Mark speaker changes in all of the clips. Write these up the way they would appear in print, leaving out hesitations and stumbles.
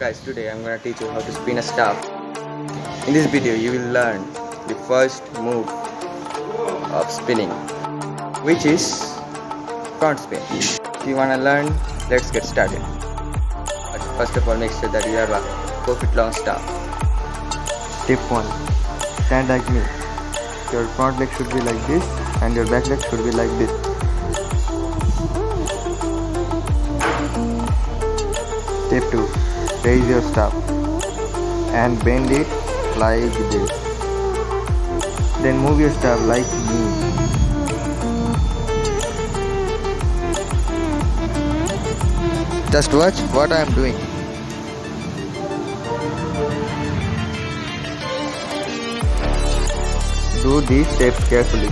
Speaker 1: Guys, today I'm gonna teach you how to spin a staff. In this video you will learn the first move of spinning, which is front spin. If you wanna learn, let's get started. But first of all, make sure that you have a 4 feet long staff.
Speaker 2: Step 1. Stand like me. Your front leg should be like this and your back leg should be like this. Step 2. Raise your staff and bend it like this. Then move your staff like me. Just watch what I am doing. Do these steps carefully.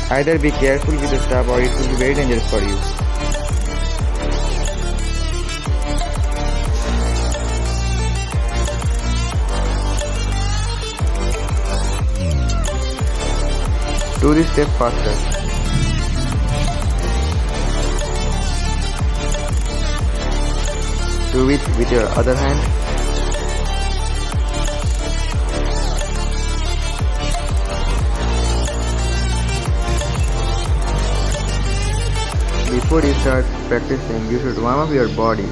Speaker 2: Either be careful with the staff or it will be very dangerous for you. Do this step faster. Do it with your other hand. Before you start practicing, you should warm up your body.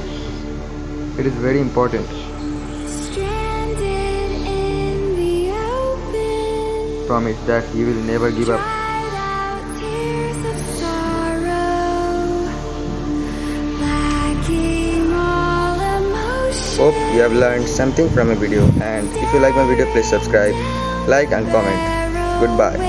Speaker 2: It is very important. Promise that you will never give up.
Speaker 1: Hope you have learned something from a video, and if you like my video, please subscribe, like and comment. Goodbye.